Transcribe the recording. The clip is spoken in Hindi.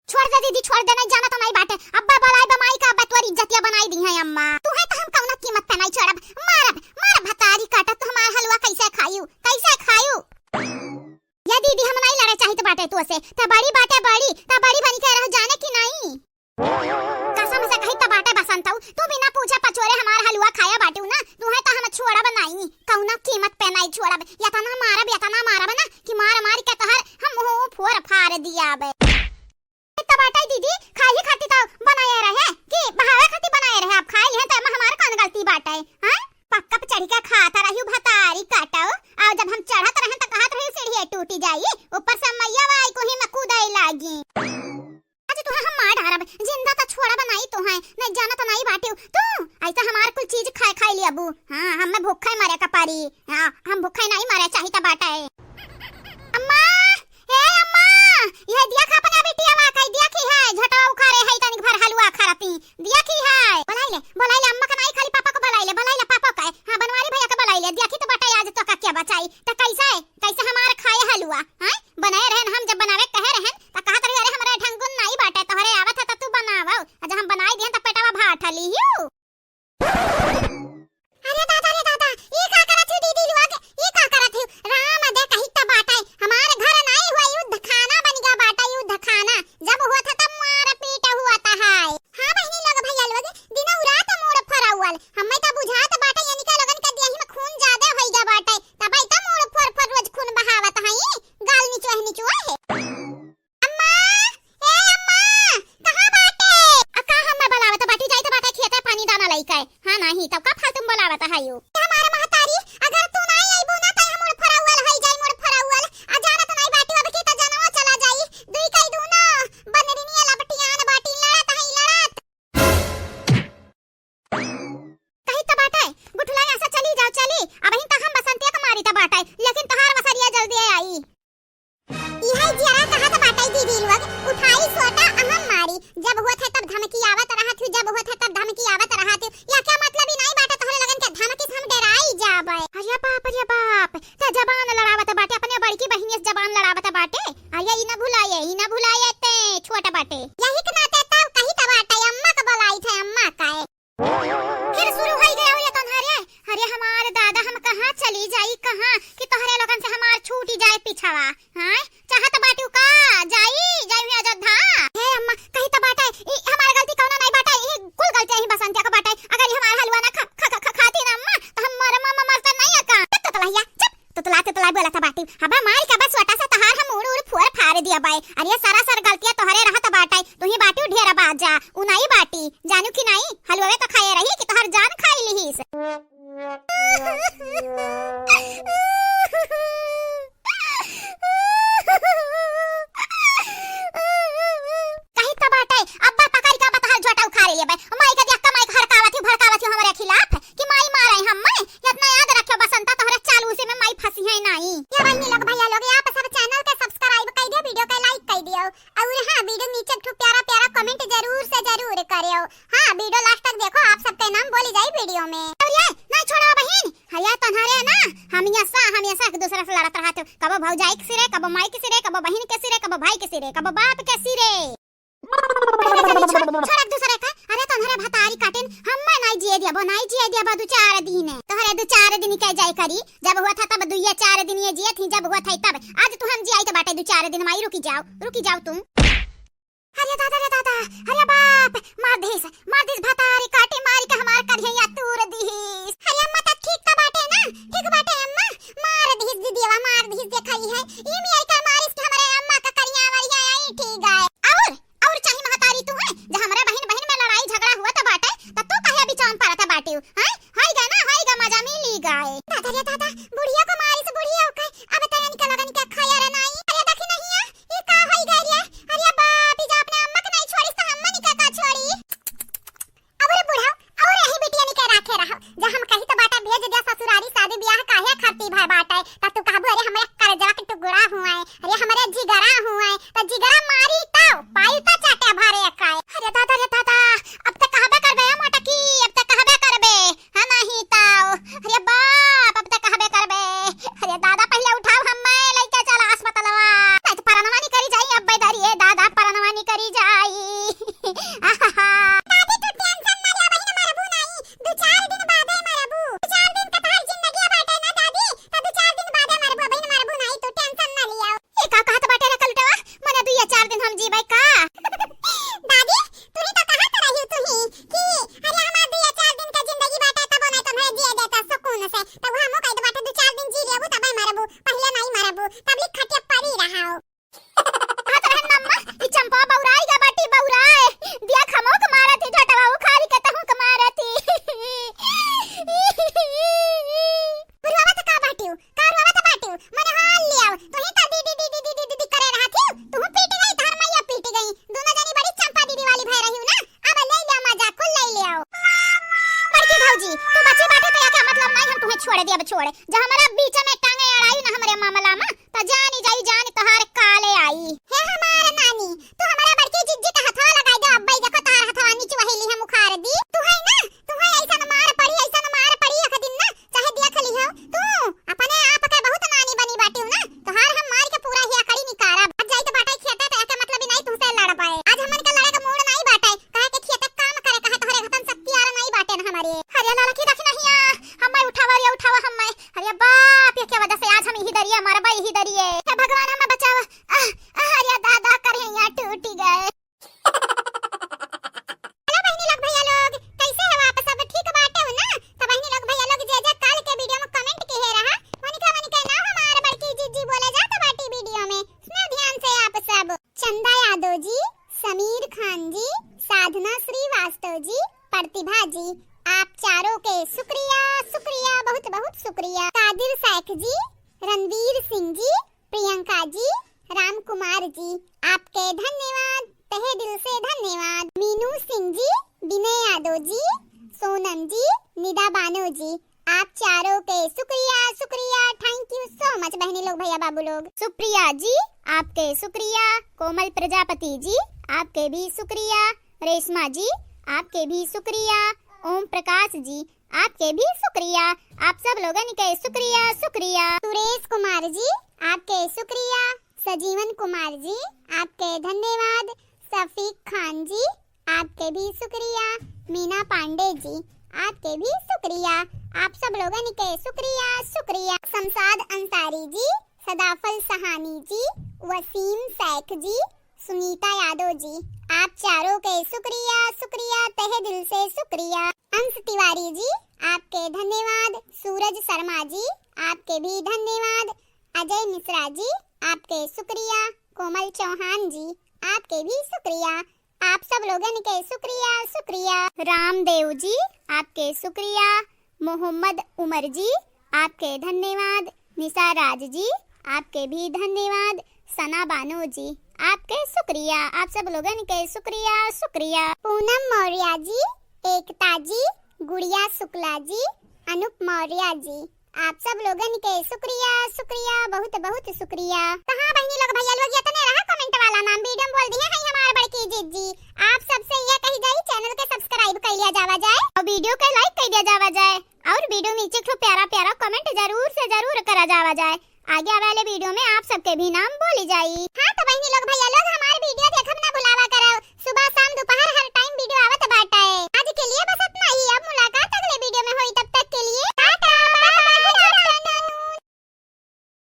छोड़ दे दीदी, छोड़ दे, नहीं जाना तो नहीं बाटे। अब्बा बलाई बमाई का अब्बा तोरी इज्जतिया बनाई दी है अम्मा। तू है तो हम कौना कीमत पे नहीं छोड़ब। मारब मार भतारी काटा तो हमार हलवा कैसे खायू, कैसे खायू। या दीदी हम नहीं लड़े चाहिए तो बाटे तू से। त बड़ी बाटे बड़ी, त बड़ी बनी के रह जाने की नहीं। कसम से कही त बाटे बसंतऊ, तू बिना पूछे पचोरे हमार हलवा खाया बाटू ना। तू है तो हम छोड़ब नहीं, कौना कीमत पे नहीं छोड़ब। या तना मारब ना कि मार मार के तोहर हम हो फोर फाड़ दियाबे। दीदी खाई खाती तो बनाए रहे कि बहावे खाती बनाए रहे। आप खाई ले तो हमार कौन गलती बाटे। हां पक्का पे चढ़ी के खाता रही भतारी काटाओ। और जब हम चढ़त रहे तो कहत रही सीढ़ी टूटी जाई, ऊपर से मैया वाई को ही मकूदाई लागी। आज तू हम मार ढारब, जिंदा तो छोड़ा बनाई तो है, नहीं जाना तो नहीं बाटे तू। ऐसा हमार कुल चीज खाई ले अबू। हां हमें भूखे मरे का पारी। हां हम भूखे नहीं मरे चाहिए तो बाटे। अम्मा हे अम्मा, ये दिया खा अपना बेटिया वा कई दिया की है। झटवा उखारे है तनिक भर हलवा खराती दिया की है। बुलाई ले अम्मा का नहीं, खाली पापा को बुलाई ले पापा का। हां बनवारी भैया को बुलाई ले। दिया की तो बटा आज तो का क्या बचाई त कैसे हमार खाए हलवा। हां बनाए रहन, हम जब बनावे कहे रहन त कहत रही अरे हमरा ढंगुन नहीं बाटे, तोहरे आवत है त तू बनावो। आज हम बनाई दियन त पेटवा भाठली हियो। अरे दादा ये का करत हु दीदी लोग, ये का करत हु। राम दे कही त बाटे हमारे घर नहीं हुआ युद्ध खाना बन गया बाटा। युद्ध खाना जब हुआ था तब मार पीट हुआ था। हां बहनी लोग भैया लोग दिन रात मोड़ फरावल हमें त बुझात बाटे यानी का लगन के देही में खून ज्यादा होई गया बाटे। तब त मोड़ फर रोज खून बहावत हई। गाल नीचो है अम्मा। ए अम्मा कहां बाटे। का हम बुलावत बाटी जाई त बाटे खेते पानी दाना लई के। हां नहीं तब का फालतू बुलावत हई। हमारे महतारी अगर तू नहीं आईबो ना त मोड़ फरावल हई जाई। मोड़ फरावल आ जाना तो नहीं बाटी अब की त जनवा चला जाई। दुई कई दू ना बनरिनी लपटियान बाटी लड़त हई लड़त। कही त बाटे गुठला ऐसा चली जाओ चली। अब ही त हम बसंतिया के मारी त बाटे, लेकिन तहार मसरिया जल्दी आई। इहाई जरा कहा त बाटे दीदी लोग उठाई सोटा अहम मारी। जब हुआ था तब धमकी आवत रहत हु, जब हुआ था तब धमकी आवत रहत हु। या क्या मतलब ही नहीं बाटे तोहरे लगन के धमकी से हम डराई जाबे। अरे बाप त जबान लड़ावत बाटे, अपने बड़की बहिनी से जबान लड़ावत बाटे। अरे ई ना भुलाए ते छोटा बाटे। यही के नाते तब कही त बाटे अम्मा का बुलाई थे अम्मा काए। फिर शुरू हो गया ये तोहरे। अरे हमारे दादा हम कहां चली जाई कहां कि तोहरे लोगन से हमार छूटी जाए पिछवा। हां चाहत बाटू का जाई अयोध्या। हे अम्मा कही त बाटे हमार गलती कौनो नहीं बाटे। ये कुल गलती ही बसंतिया का बाटे। अगर ये हमार हलवा ना खाती ना अम्मा तो हम मर मरता नहीं का। ततलैया चुप तुतला बोला था बाटी। हबा मार के बस छोटा सा तहार हम उड़ फोर फाड़ दिया बाई। अरे सारा गलतियां तोहरे रहत बाटे। तू ही बाटी ढेरा बाजा उनाई बाटी जानू की नहीं। हलवे तो खाए रही कि तोहर जान खाई लीस। कही त बाटे अब्बा पकड़ के बतहर झोटा उखाड़ लिए बे। माई के देख के माई भड़कावत हूं हमरे खिलाफ कि माई मारे हम। इतना याद रखो बसंता तोहरे चालू से में माई फंसी है नहीं। ये बहनी लोग भैया लोग आप सब चैनल के सब्सक्राइब कर दियो, वीडियो के लाइक कर दियो और हां वीडियो नीचे एक प्यारा कमेंट जरूर करियो। हां वीडियो लास्ट तक देखो, आप सबके नाम बोली जाई वीडियो में। और ये नहीं छोड़ो बहन। हया तन्हारे ना हम ऐसा एक दूसरे से लड़त रहत। कबो भौजाई के सिरे, कबो माई के सिरे, कबो बहन के सिरे, कबो भाई के सिरे, कबो बाप के सिरे। छोड़ एक दूसरे का। अरे तन्हारे भतारी काटिन हम नहीं जिए दिया दो चार दिन। तोहरे दो चार दिन के जाय करी। जब हुआ था तब दुइया चार दिन ये जिए थी, जब हुआ था तब। आज तू हम जियाई तो बाटे दो चार दिन माई रुकी जाओ तुम। अरे दादा अरे बाप मार दिस भतारी काटे मारी के हमार करिया तूर दिस। अरे अम्मा त ठीक त बाटे ना, ठीक बाटे अम्मा। मार दिस दीदीवा मार दिस देखई है। ई मी आई कर मारिस के हमरे अम्मा का करिया वारिया आई ठीक है। और चाहे महतारी तू है जे हमरे बहन में लड़ाई झगड़ा हुआ त बाटे त तू काहे बिचान परत बाटे। हां हाई गा मजा मिली गाए। दादा बुढ़िया को मारिस बुढ़िया के अब त यानी का लगन के खाया रे नहीं। अरे देखी नहीं है ये का होई गई रे। अरे बाप जा अपने अम्मा के नहीं छोड़िस त अम्मा निका का छोड़ी। अब रे बुढ़ा और यही बिटिया निका राखे रहो। जे हम कही त बाटा भेज दे ससुरारी शादी ब्याह काहे खाती भाई बाटे त तू कहबो अरे हमरा कर्जा के टुकड़ा हुआ है। हम जीबै का दादी तू ही तो कहा त रही तू ही कि अरे हमार 2-4 दिन का जिंदगी बाटे तब नहीं तुम्हें जिए देता सुकून से तब हमो कह दे बाटे 2-4 दिन जी लेबू तब मरबू पहले नहीं मरबू तब लिख खटिया पड़ी रहा हो हां तो नम्मा ई चंपा बौराई गा बाटी बौराए दिया खमो के मारा थी झटवा उखाड़ी के तहु के मारा थी पुरवा तो का बाटियो कारवा तो बाटियो मने हाल लिया तो ही ता दी करे रहा थी तू पीट गई धर मैया पीट गई दोनों जनी बड़ी चंपा दीदी वाली भय रही हूं ना अब ले ले मजा कुल ले ले आओ बड़की भौजी तू बच्चे बाटे तो क्या मतलब नहीं हम तुम्हें छोड़ दे अब छोड़ जब हमारा बीच में टांगे अड़ाई ना हमारे मामला में तो जानी जाई जान तोहार काले आई हे हमार नानी तू हमारा बड़की जिज्जी का हथवा लगाई दे अब्बई देखो तार हथवा नीचे वहेली हम उखाड़ दी तू है ना ऐसा न मार पड़ी एक दिन ना चाहे देख ली हो तू अपने आप के बहुत नानी बनी बाटी हूं ना तोहार हम मार के पूरा ही अकड़ी निकारा आज जाई तो बाटे खेते तो एके मतलब नहीं तुमसे लड़ पाए आज हमन के लड़े का मूड नहीं बाटे कहे के खेते काम करे कहे तोहरे खतन शक्ति आर नहीं बाटे ना हमारे हरिया लाला की रख नहीं हम उठावा हम अरे बाप ये क्या वजह से आज हम यही दरिया मरबा यही दरिए हे भगवान हमें बचाओ अरे दादा कर यहाँ टूट गए हेलो बहनी लोग भैया लोग कैसे है आप सब ठीक बाटे हो ना तो बहनी लोग भैया लोग जे कल के वीडियो में कमेंट के है रहा मोनिका ना हमारे बड़की जीजी बोले जाता बाटी वीडियो में सुनो ध्यान से आप सब चंदा यादव जी समीर खान जी साधना श्रीवास्तव जी प्रतिभा जी आप चारों के शुक्रिया शुक्रिया बहुत बहुत शुक्रिया कादिर शेख जी रणवीर सिंह जी प्रियंका जी राम कुमार जी आपके धन्यवाद तहे दिल से धन्यवाद मीनू सिंह जी विनय यादव जी सोनम जी निदा बानो जी आप चारों के शुक्रिया शुक्रिया थैंक यू सो मच बहनी लोग भैया बाबू लोग सुप्रिया जी आपके शुक्रिया कोमल प्रजापति जी आपके भी शुक्रिया रेशमा जी आपके भी शुक्रिया ओम प्रकाश जी आपके भी शुक्रिया आप सब लोगों के शुक्रिया शुक्रिया सुरेश कुमार जी आपके शुक्रिया सजीवन कुमार जी आपके धन्यवाद सफीक खान जी आपके भी शुक्रिया मीना पांडे जी आपके भी शुक्रिया आप सब लोगों के शुक्रिया शुक्रिया शमशाद अंसारी जी सदाफल सहानी जी वसीम शेख जी सुनीता यादव जी आप चारों के शुक्रिया शुक्रिया तहे दिल से शुक्रिया अंश तिवारी जी आपके धन्यवाद सूरज शर्मा जी आपके भी धन्यवाद अजय मिश्रा जी आपके शुक्रिया कोमल चौहान जी आपके भी शुक्रिया आप सब लोगों के शुक्रिया शुक्रिया रामदेव जी आपके शुक्रिया मोहम्मद उमर जी आपके धन्यवाद निशा राज जी आपके भी धन्यवाद सना बानो जी आपके शुक्रिया आप सब लोगों के शुक्रिया शुक्रिया पूनम मौर्य जी एकता जी गुड़िया शुक्ला जी अनुप मौर्य जी आप सब लोगों के शुक्रिया शुक्रिया बहुत बहुत शुक्रिया कहां बहनी लोग भैया लोग इतने रहा कमेंट वाला नाम वीडियो में बोल दिए हैं हमारे बड़की जीजी आप सबसे ये कही जाए चैनल के सब्सक्राइब कर लिया जावा जाए और वीडियो के लाइक कर दिया जावा जाए और वीडियो नीचे एक प्यारा प्यारा कमेंट जरूर से जरूर करा जावा जाए आगे वाले वीडियो में आप सबके भी नाम बोली जाए। हाँ तो बहनी लोग भैया